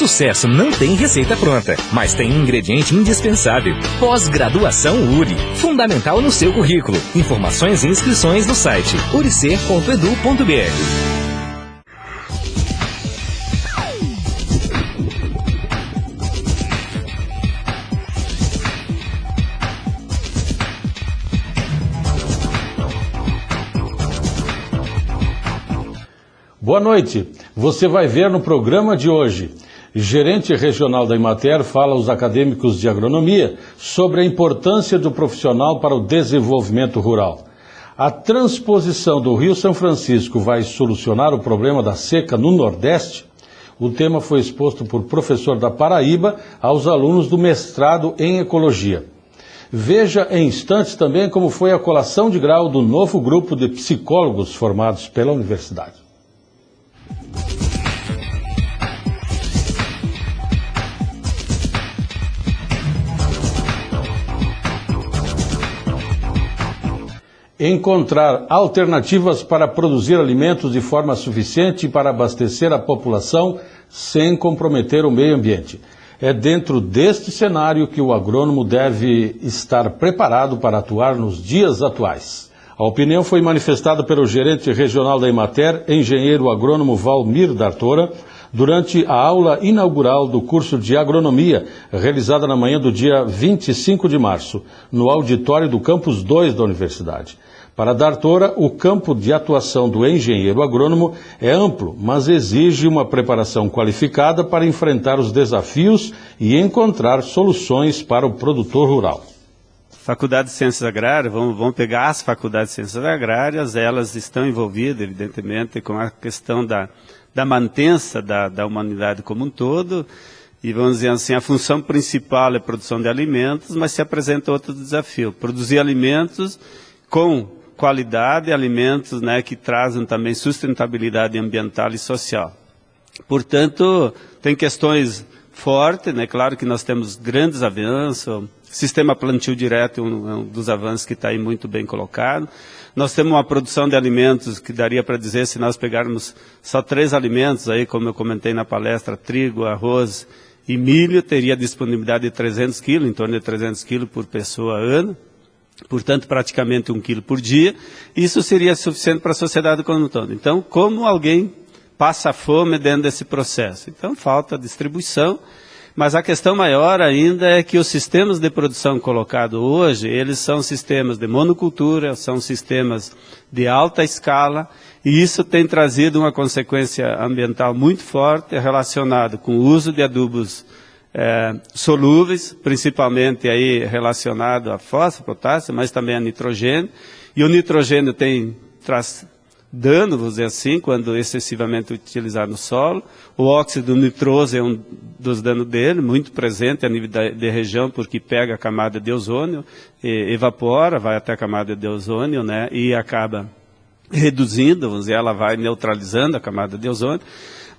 sucesso não tem receita pronta, mas tem um ingrediente indispensável. Pós-graduação URI. Fundamental no seu currículo. Informações e inscrições no site uricer.edu.br. Boa noite. Você vai ver no programa de hoje. Gerente regional da Emater fala aos acadêmicos de agronomia sobre a importância do profissional para o desenvolvimento rural. A transposição do Rio São Francisco vai solucionar o problema da seca no Nordeste? O tema foi exposto por professor da Paraíba aos alunos do mestrado em Ecologia. Veja em instantes também como foi a colação de grau do novo grupo de psicólogos formados pela universidade. Encontrar alternativas para produzir alimentos de forma suficiente para abastecer a população sem comprometer o meio ambiente. É dentro deste cenário que o agrônomo deve estar preparado para atuar nos dias atuais. A opinião foi manifestada pelo gerente regional da Emater, engenheiro agrônomo Valmir D'Artora, durante a aula inaugural do curso de agronomia, realizada na manhã do dia 25 de março, no auditório do campus 2 da universidade. Para D'Artora, o campo de atuação do engenheiro agrônomo é amplo, mas exige uma preparação qualificada para enfrentar os desafios e encontrar soluções para o produtor rural. Faculdade de Ciências Agrárias, vamos pegar as faculdades de Ciências Agrárias, elas estão envolvidas, evidentemente, com a questão da mantença da humanidade como um todo, e vamos dizer assim, a função principal é a produção de alimentos, mas se apresenta outro desafio, produzir alimentos com qualidade, alimentos, né, que trazem também sustentabilidade ambiental e social. Portanto, tem questões fortes, né, claro que nós temos grandes avanços, o sistema plantio direto é um dos avanços que está aí muito bem colocado. Nós temos uma produção de alimentos que daria para dizer, se nós pegarmos só 3 alimentos, aí, como eu comentei na palestra, trigo, arroz e milho, teria disponibilidade de 300 quilos, em torno de 300 quilos por pessoa ano. Portanto, praticamente 1 quilo por dia. Isso seria suficiente para a sociedade como um todo. Então, como alguém passa fome dentro desse processo? Então, falta distribuição. Mas a questão maior ainda é que os sistemas de produção colocados hoje, eles são sistemas de monocultura, são sistemas de alta escala, e isso tem trazido uma consequência ambiental muito forte relacionada com o uso de adubos solúveis, principalmente aí relacionado a fósforo, potássio, mas também a nitrogênio. E o nitrogênio traz dano, vamos dizer assim, quando excessivamente utilizado no solo. O óxido nitroso é um dos danos dele, muito presente a nível de região, porque pega a camada de ozônio, evapora, vai até a camada de ozônio, né, e acaba reduzindo, vamos dizer, ela vai neutralizando a camada de ozônio.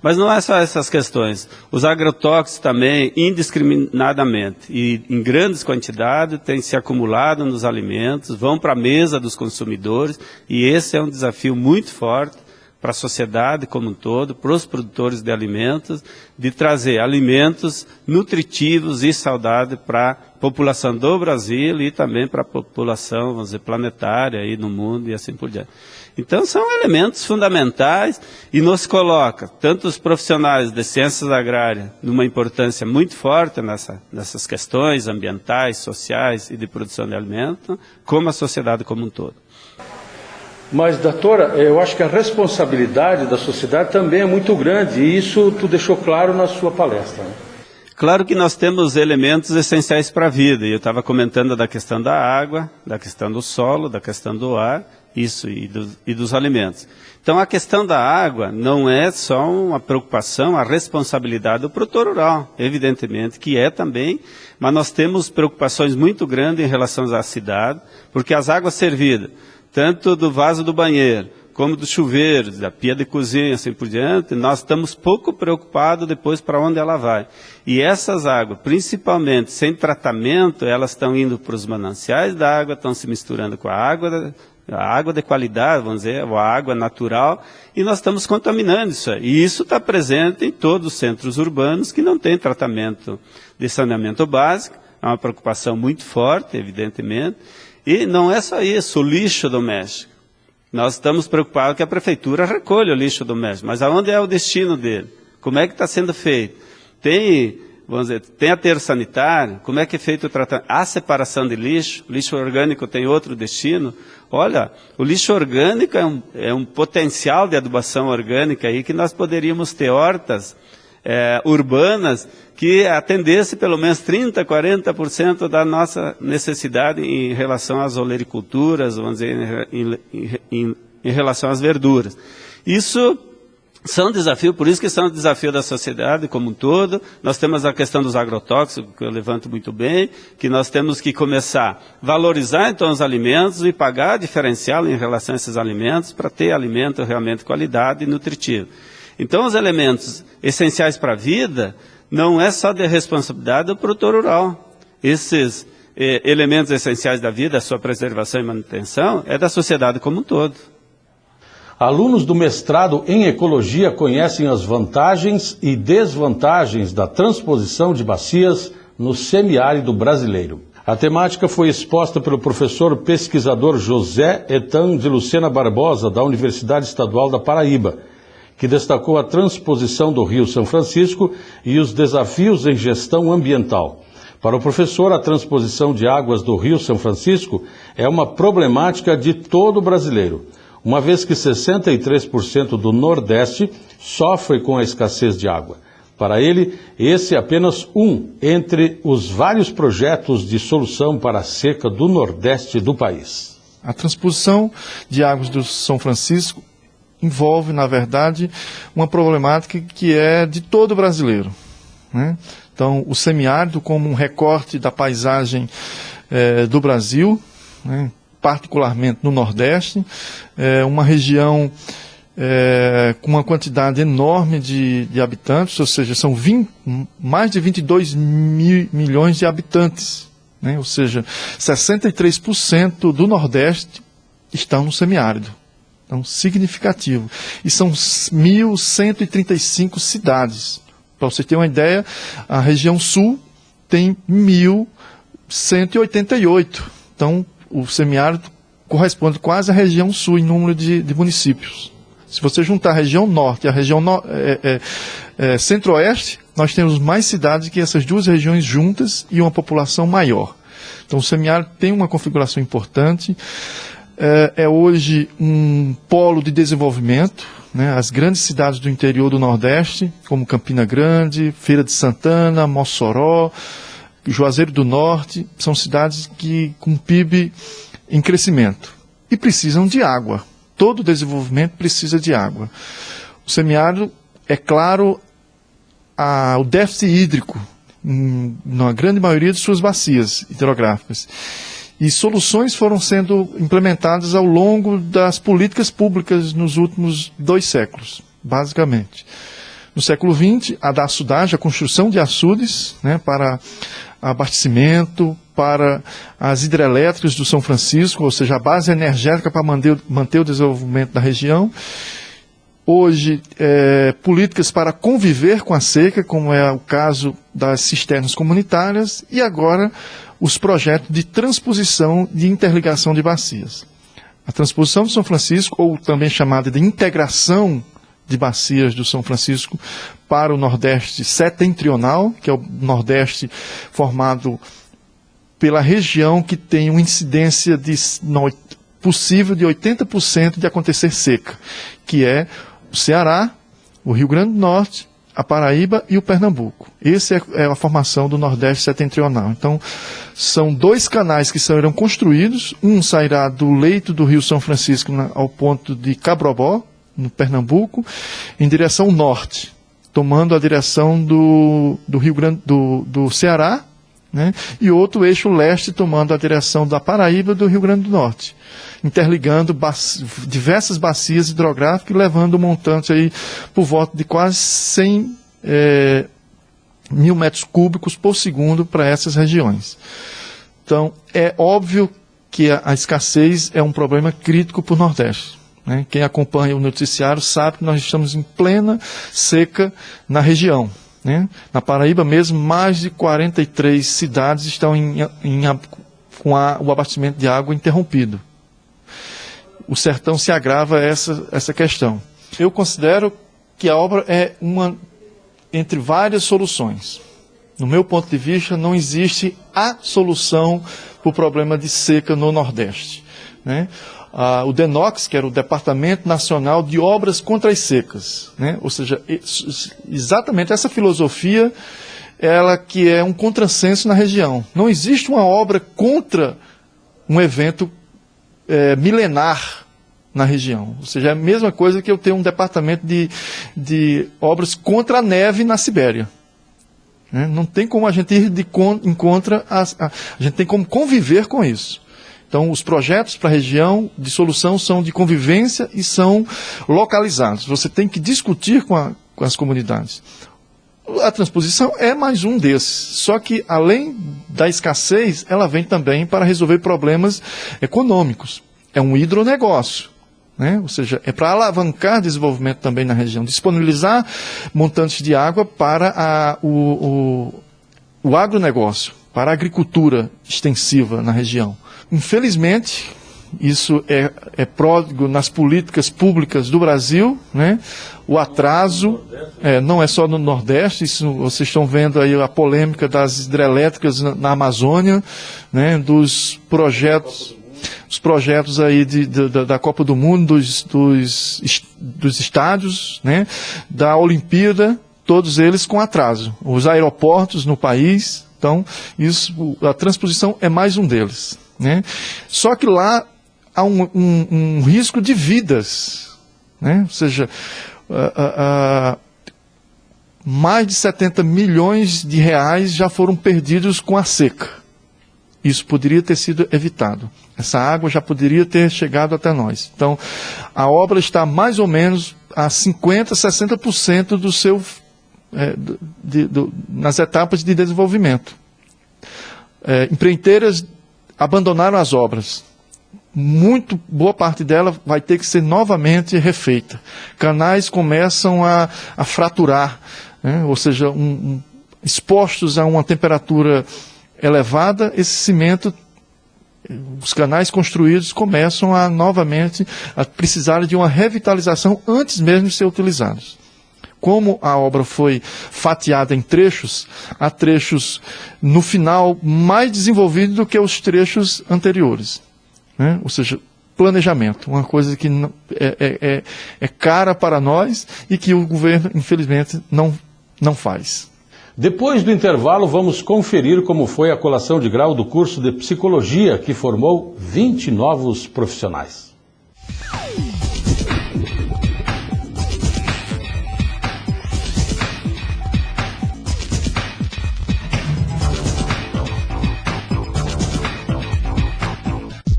Mas não é só essas questões. Os agrotóxicos também, indiscriminadamente e em grandes quantidades, têm se acumulado nos alimentos, vão para a mesa dos consumidores, e esse é um desafio muito forte para a sociedade como um todo, para os produtores de alimentos, de trazer alimentos nutritivos e saudáveis para a população do Brasil e também para a população, vamos dizer, planetária aí no mundo e assim por diante. Então são elementos fundamentais e nos coloca, tanto os profissionais de ciências agrárias, numa importância muito forte nessas questões ambientais, sociais e de produção de alimentos, como a sociedade como um todo. Mas, doutora, eu acho que a responsabilidade da sociedade também é muito grande, e isso tu deixou claro na sua palestra, né? Claro que nós temos elementos essenciais para a vida, e eu estava comentando da questão da água, da questão do solo, da questão do ar, isso, e dos alimentos. Então a questão da água não é só uma preocupação, a responsabilidade do produtor rural, evidentemente que é também, mas nós temos preocupações muito grandes em relação à cidade, porque as águas servidas, tanto do vaso do banheiro, como do chuveiro, da pia de cozinha, assim por diante, nós estamos pouco preocupados depois para onde ela vai. E essas águas, principalmente sem tratamento, elas estão indo para os mananciais da água, estão se misturando com a água a água de qualidade, vamos dizer, a água natural, e nós estamos contaminando isso aí. E isso está presente em todos os centros urbanos que não têm tratamento de saneamento básico, é uma preocupação muito forte, evidentemente, e não é só isso, o lixo doméstico. Nós estamos preocupados que a prefeitura recolha o lixo doméstico, mas aonde é o destino dele? Como é que está sendo feito? Vamos dizer, tem aterro sanitário, como é que é feito o tratamento? Há separação de lixo, lixo orgânico tem outro destino. Olha, o lixo orgânico é um potencial de adubação orgânica aí que nós poderíamos ter hortas urbanas que atendesse pelo menos 30%, 40% da nossa necessidade em relação às olericulturas, vamos dizer, em relação às verduras. Isso são desafios, por isso que são desafios da sociedade como um todo. Nós temos a questão dos agrotóxicos, que eu levanto muito bem, que nós temos que começar a valorizar então os alimentos e pagar diferencial em relação a esses alimentos para ter alimento realmente de qualidade e nutritivo. Então os elementos essenciais para a vida não é só de responsabilidade do produtor rural. Esses elementos essenciais da vida, a sua preservação e manutenção, é da sociedade como um todo. Alunos do mestrado em Ecologia conhecem as vantagens e desvantagens da transposição de bacias no semiárido brasileiro. A temática foi exposta pelo professor pesquisador José Etan de Lucena Barbosa, da Universidade Estadual da Paraíba, que destacou a transposição do Rio São Francisco e os desafios em gestão ambiental. Para o professor, a transposição de águas do Rio São Francisco é uma problemática de todo brasileiro, uma vez que 63% do Nordeste sofre com a escassez de água. Para ele, esse é apenas um entre os vários projetos de solução para a seca do Nordeste do país. A transposição de águas do São Francisco envolve, na verdade, uma problemática que é de todo brasileiro, né? Então, o semiárido como um recorte da paisagem do Brasil, né? Particularmente no Nordeste, uma região com uma quantidade enorme de habitantes, ou seja, são mais de 22 milhões de habitantes, né? Ou seja, 63% do Nordeste estão no semiárido. Então, significativo. E são 1.135 cidades. Para você ter uma ideia, a região sul tem 1.188. Então, o semiárido corresponde quase à região sul em número de municípios. Se você juntar a região norte e a região centro-oeste, nós temos mais cidades que essas duas regiões juntas e uma população maior. Então, o semiárido tem uma configuração importante. É hoje um polo de desenvolvimento, né? As grandes cidades do interior do Nordeste, como Campina Grande, Feira de Santana, Mossoró, Juazeiro do Norte, são cidades com PIB em crescimento e precisam de água. Todo desenvolvimento precisa de água. O semiárido, é claro, o déficit hídrico na grande maioria de suas bacias hidrográficas. E soluções foram sendo implementadas ao longo das políticas públicas nos últimos 2 séculos, basicamente. No século XX, a da açudagem, a construção de açudes, né, para abastecimento, para as hidrelétricas do São Francisco, ou seja, a base energética para manter o desenvolvimento da região. Hoje, políticas para conviver com a seca, como é o caso das cisternas comunitárias, e agora os projetos de transposição de interligação de bacias. A transposição do São Francisco, ou também chamada de integração de bacias do São Francisco para o Nordeste setentrional, que é o Nordeste formado pela região que tem uma incidência possível de 80% de acontecer seca, que é o Ceará, o Rio Grande do Norte, a Paraíba e o Pernambuco. Essa é a formação do Nordeste setentrional. Então, são 2 canais que serão construídos. Um sairá do leito do Rio São Francisco ao ponto de Cabrobó, no Pernambuco, em direção norte, tomando a direção do Rio Grande do Ceará, né? E outro eixo leste tomando a direção da Paraíba e do Rio Grande do Norte, interligando diversas bacias hidrográficas e levando um montante aí por volta de quase 100 mil metros cúbicos por segundo para essas regiões. Então, é óbvio que a escassez é um problema crítico para o Nordeste. Né? Quem acompanha o noticiário sabe que nós estamos em plena seca na região. Né? Na Paraíba mesmo, mais de 43 cidades estão com o abastecimento de água interrompido. O sertão se agrava essa questão. Eu considero que a obra é uma entre várias soluções. No meu ponto de vista, não existe a solução para o problema de seca no Nordeste. Né? O DENOX, que era o Departamento Nacional de Obras contra as Secas, né? Ou seja, exatamente essa filosofia, ela que é um contrassenso na região. Não existe uma obra contra um evento milenar na região. Ou seja, é a mesma coisa que eu ter um departamento de obras contra a neve na Sibéria. Né? Não tem como a gente ir em contra, a gente tem como conviver com isso. Então, os projetos para a região de solução são de convivência e são localizados. Você tem que discutir com as comunidades. A transposição é mais um desses. Só que, além da escassez, ela vem também para resolver problemas econômicos. É um hidronegócio. Né? Ou seja, é para alavancar desenvolvimento também na região. Disponibilizar montantes de água para o agronegócio, para a agricultura extensiva na região. Infelizmente, isso é pródigo nas políticas públicas do Brasil, né? O atraso, não é só no Nordeste, isso, vocês estão vendo aí a polêmica das hidrelétricas na Amazônia, né? Os projetos aí da Copa do Mundo, dos estádios, né? Da Olimpíada, todos eles com atraso. Os aeroportos no país, então, a transposição é mais um deles. Né? Só que lá há um risco de vidas, né? Ou seja, mais de 70 milhões de reais já foram perdidos com a seca. Isso poderia ter sido evitado. Essa água já poderia ter chegado até nós. Então, a obra está mais ou menos a 50%, 60% do seu, nas etapas de desenvolvimento. Empreiteiras abandonaram as obras. Muito boa parte dela vai ter que ser novamente refeita. Canais começam a fraturar, né? Ou seja, expostos a uma temperatura elevada, esse cimento, os canais construídos começam novamente a precisar de uma revitalização antes mesmo de ser utilizados. Como a obra foi fatiada em trechos, há trechos no final mais desenvolvidos do que os trechos anteriores. Né? Ou seja, planejamento, uma coisa que é cara para nós e que o governo, infelizmente, não faz. Depois do intervalo, vamos conferir como foi a colação de grau do curso de Psicologia, que formou 20 novos profissionais.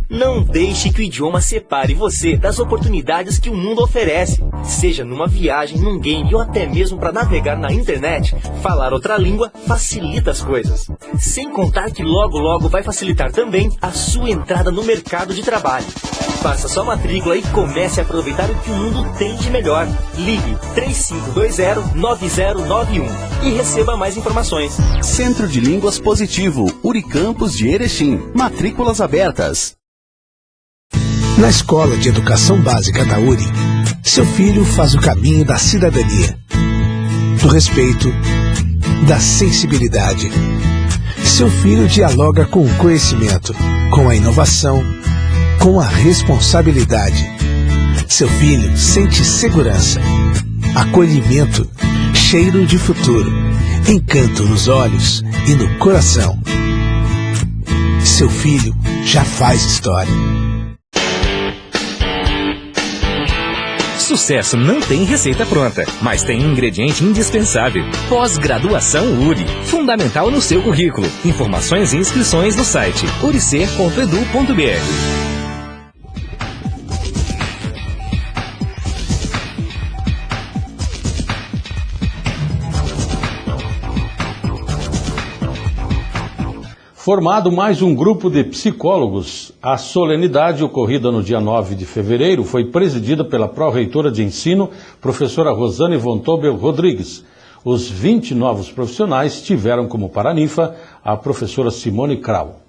Não deixe que o idioma separe você das oportunidades que o mundo oferece. Seja numa viagem, num game ou até mesmo para navegar na internet, falar outra língua facilita as coisas. Sem contar que logo logo vai facilitar também a sua entrada no mercado de trabalho. Faça sua matrícula e comece a aproveitar o que o mundo tem de melhor. Ligue 3520-9091 e receba mais informações. Centro de Línguas Positivo, Uricampos de Erechim. Matrículas abertas. Na Escola de Educação Básica da URI, seu filho faz o caminho da cidadania, do respeito, da sensibilidade. Seu filho dialoga com o conhecimento, com a inovação, com a responsabilidade. Seu filho sente segurança, acolhimento, cheiro de futuro, encanto nos olhos e no coração. Seu filho já faz história. Sucesso não tem receita pronta, mas tem um ingrediente indispensável. Pós-graduação URI. Fundamental no seu currículo. Informações e inscrições no site uricer.edu.br. Formado mais um grupo de psicólogos, a solenidade ocorrida no dia 9 de fevereiro foi presidida pela pró-reitora de ensino, professora Rosane von Tobel Rodrigues. Os 20 novos profissionais tiveram como paraninfa a professora Simone Krau.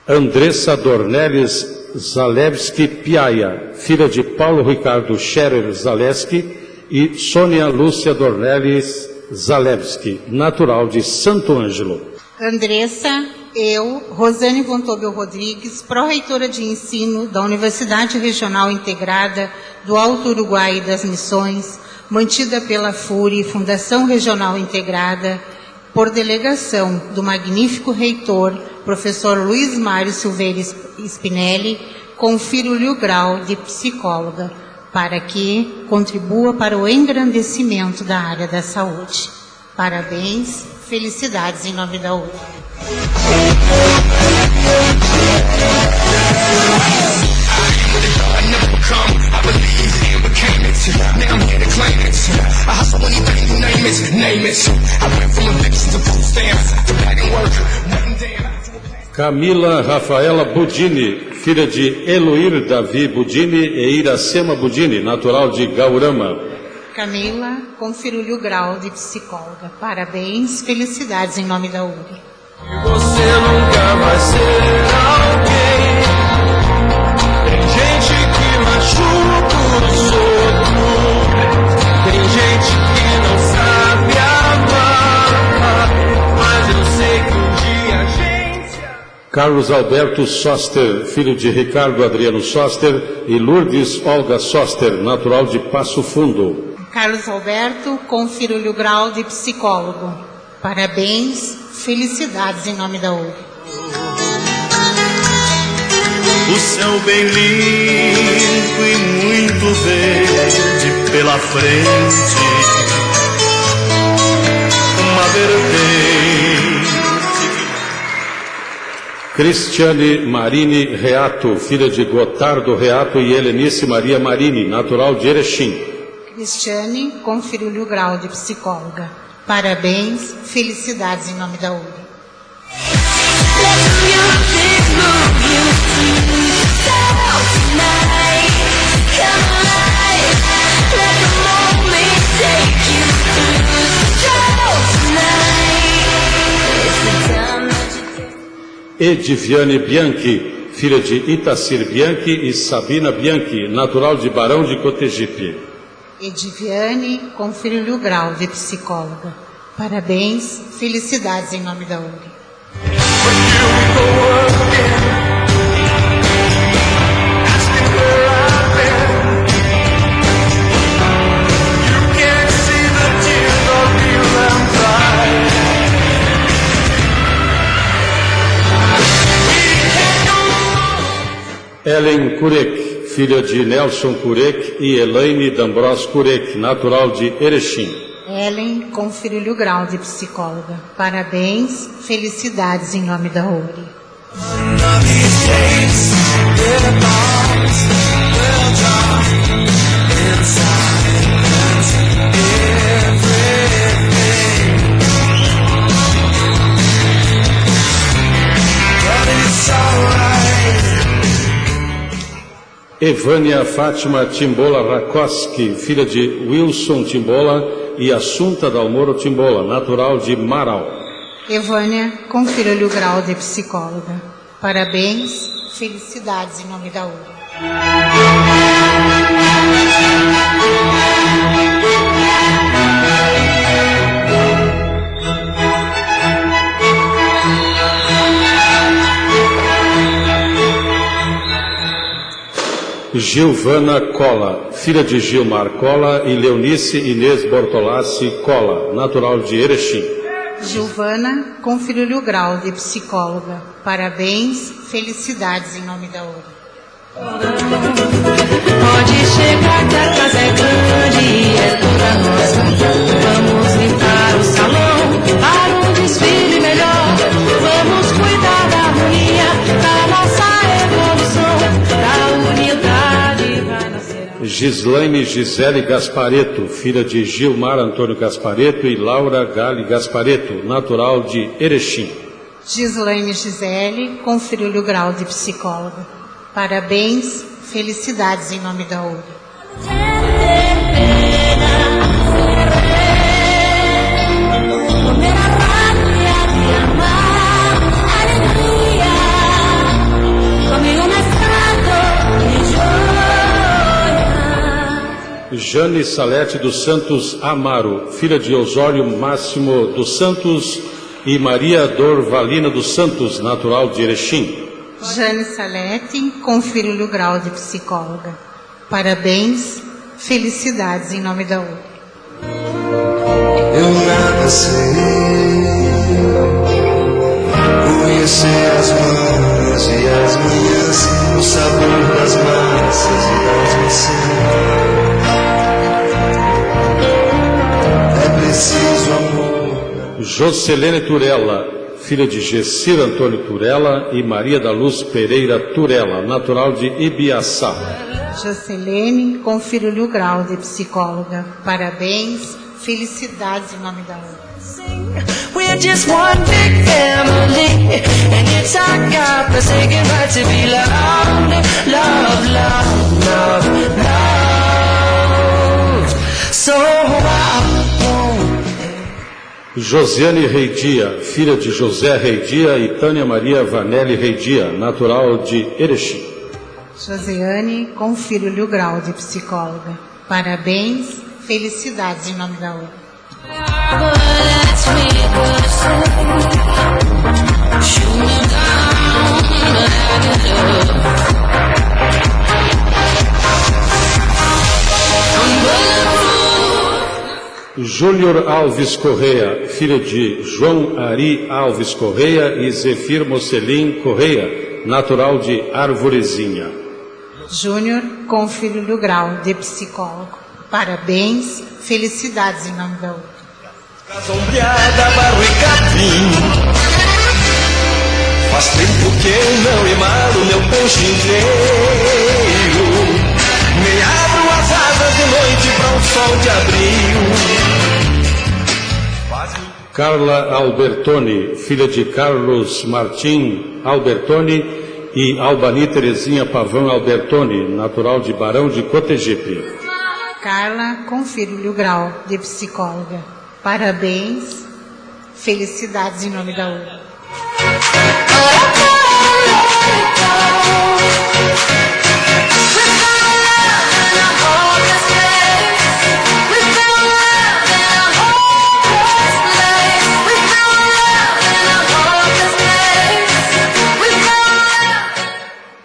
Andressa Dornelles Zalewski Piaia, filha de Paulo Ricardo Scherer Zaleski, e Sônia Lúcia Dornelles Zalewski, natural de Santo Ângelo. Andressa, eu, Rosane von Tobel Rodrigues, pró-reitora de ensino da Universidade Regional Integrada do Alto Uruguai e das Missões, mantida pela FURI, Fundação Regional Integrada, por delegação do magnífico reitor, professor Luiz Mário Silveira Spinelli, confiro-lhe o grau de psicóloga, para que contribua para o engrandecimento da área da saúde. Parabéns, felicidades em nome da URI. Camila Rafaela Budini, filha de Eloir Davi Budini e Iracema Budini, natural de Gaurama. Camila, confiro-lhe o grau de psicóloga. Parabéns, felicidades em nome da URI. Você nunca vai ser alguém. Tem gente que machuca os outros. Tem gente que não sabe amar. Mas eu sei que um dia a gente... Carlos Alberto Soster, filho de Ricardo Adriano Soster e Lourdes Olga Soster, natural de Passo Fundo. Carlos Alberto, confiro-lhe o grau de psicólogo. Parabéns, felicidades em nome da URI. O céu bem limpo e muito verde pela frente. Uma vertente. Cristiane Marini Reato, filha de Gotardo Reato e Helenice Maria Marini, natural de Erechim. Cristiane, confiro-lhe o grau de psicóloga. Parabéns, felicidades em nome da URI. Ediviane Bianchi, filha de Itacir Bianchi e Sabina Bianchi, natural de Barão de Cotegipe. Ediviane, confiro-lhe o grau de psicóloga. Parabéns, felicidades em nome da URI. Ellen Kurek, filha de Nelson Kurek e Elaine D'Ambros Kurek, natural de Erechim. Ellen, confiro-lhe o grau de psicóloga. Parabéns, felicidades em nome da URI. Evânia Fátima Timbola Rakoski, filha de Wilson Timbola e Assunta Dalmoro Timbola, natural de Marau. Evânia, confiro-lhe o grau de psicóloga. Parabéns, felicidades em nome da URI. Gilvana Cola, filha de Gilmar Cola e Leonice Inês Bortolassi Cola, natural de Erechim. Gilvana, confiro-lhe o grau de psicóloga. Parabéns, felicidades em nome da URI. Pode chegar que a casa é grande e é toda nossa. Vamos limpar o salão para um desfile melhor. Vamos cuidar da harmonia, da nossa evolução, da unidade vai nascer. Gislaine Gisele Gaspareto, filha de Gilmar Antônio Gaspareto e Laura Gali Gaspareto, natural de Erechim. Gislaine Gisele, confiro-lhe o grau de psicóloga. Parabéns, felicidades em nome da URI. Jane Salete dos Santos Amaro, filha de Osório Máximo dos Santos e Maria Dorvalina dos Santos, natural de Erechim. Jane Salete, confiro-lhe o grau de psicóloga. Parabéns, felicidades em nome da URI. Eu nada sei, conhecer as mãos e as manhãs, o sabor das massas e das maçãs. É preciso amor. Jocelene Turella, filha de Gessir Antônio Turella e Maria da Luz Pereira Turella, natural de Ibiaçá. Jocelene, confiro-lhe o grau de psicóloga. Parabéns, felicidades em nome da URI. We're just one big family, and it's our God-forsaken right to be loved, love, love, love, love. So Josiane Reidia, filha de José Reidia e Tânia Maria Vanelli Reidia, natural de Erechim. Josiane, confiro-lhe o grau de psicóloga. Parabéns, felicidades em nome da URI. Júnior Alves Correia, filha de João Ari Alves Correia e Zefir Mocelim Correia, natural de Arvorezinha. Júnior, confiro-lhe o grau de psicólogo. Parabéns, felicidades em nome da URI. Sombreada, barro e capim. Faz tempo que eu não emalo meu peixe inteiro, nem abro as asas de noite para um sol de abril. Carla Albertoni, filha de Carlos Martim Albertoni e Albani Terezinha Pavão Albertoni, natural de Barão de Cotegipe. Carla, confiro-lhe o grau de psicóloga. Parabéns, felicidades em nome da URI.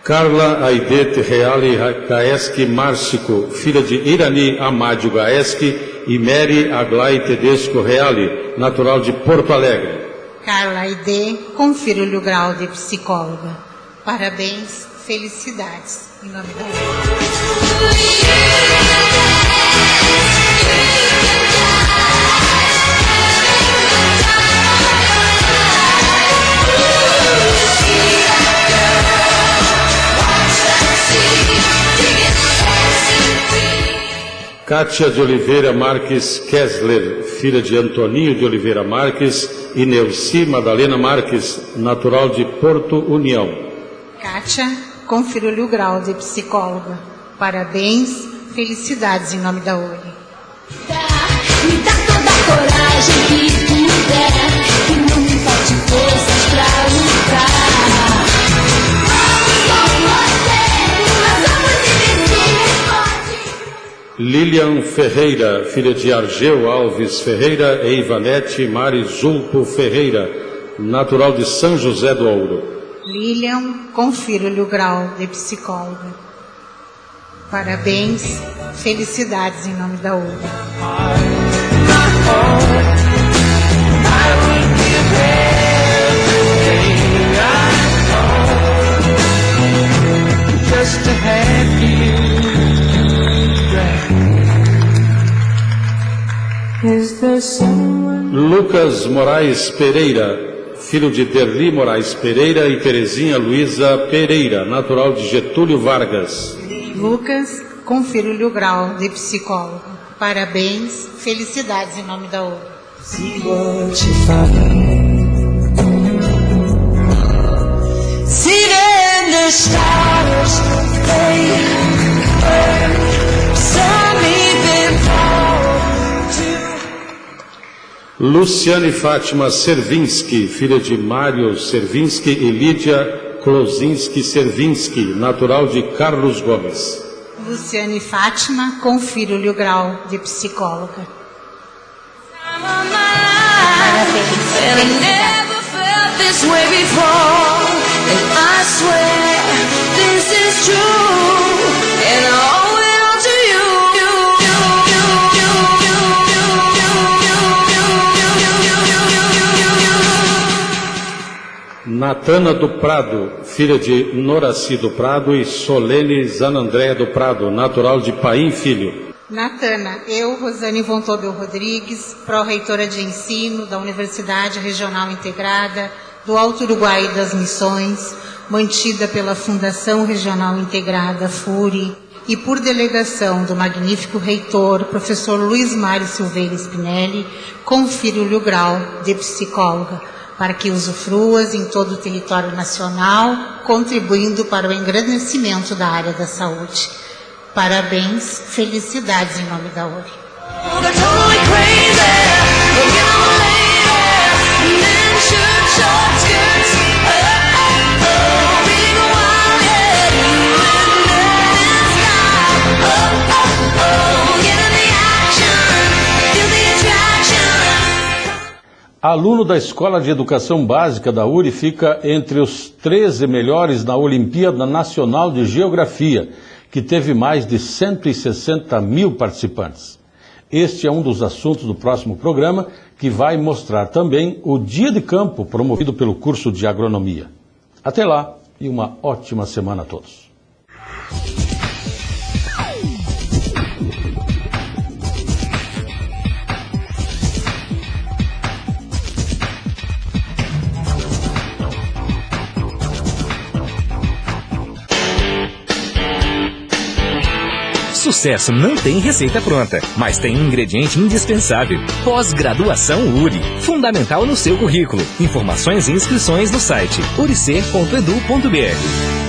Carla Aidete Reale Gaeschi Márcico, filha de Irani Amádio Gaeschi e Mary Aglai Tedesco Reale, natural de Porto Alegre. Carla Aide, confiro-lhe o grau de psicóloga. Parabéns, felicidades em nome da URI. Kátia de Oliveira Marques Kessler, filha de Antoninho de Oliveira Marques e Neuci Madalena Marques, natural de Porto União. Kátia, confiro-lhe o grau de psicóloga. Parabéns, felicidades em nome da URI. Me dá toda a coragem que puder, que não me falte forças pra lutar. Lilian Ferreira, filha de Argeu Alves Ferreira e Ivanete Mari Zulpo Ferreira, natural de São José do Ouro. Lilian, confiro-lhe o grau de psicóloga. Parabéns, felicidades em nome da URI. Just to have you. Lucas Moraes Pereira, filho de Derli Moraes Pereira e Terezinha Luiza Pereira, natural de Getúlio Vargas. Lucas, confiro-lhe o grau de psicólogo. Parabéns, felicidades em nome da URI. Se vou te falar, stars, they burn. Some even fall to. Luciane Fátima Servinski, filha de Mário Servinski e Lídia Klozinski Servinski, natural de Carlos Gomes. Luciane Fátima, confiro-lhe o grau de psicóloga. This way before, and I swear this is true, and I owe it all to you. Natana do Prado, filha de Noraci do Prado e Solene Zanandréa do Prado, natural de Paim Filho. Natana, eu, Rosane Von Tobel Rodrigues, pró-reitora de ensino da Universidade Regional Integrada do Alto Uruguai das Missões, mantida pela Fundação Regional Integrada, FURI, e por delegação do magnífico reitor, professor Luiz Mário Silveira Spinelli, confiro-lhe o grau de psicóloga, para que usufruas em todo o território nacional, contribuindo para o engrandecimento da área da saúde. Parabéns, felicidades em nome da URI. Aluno da Escola de Educação Básica da URI fica entre os 13 melhores na Olimpíada Nacional de Geografia, que teve mais de 160 mil participantes. Este é um dos assuntos do próximo programa, que vai mostrar também o Dia de Campo, promovido pelo curso de Agronomia. Até lá e uma ótima semana a todos. Sucesso não tem receita pronta, mas tem um ingrediente indispensável. Pós-graduação URI. Fundamental no seu currículo. Informações e inscrições no site uricer.edu.br.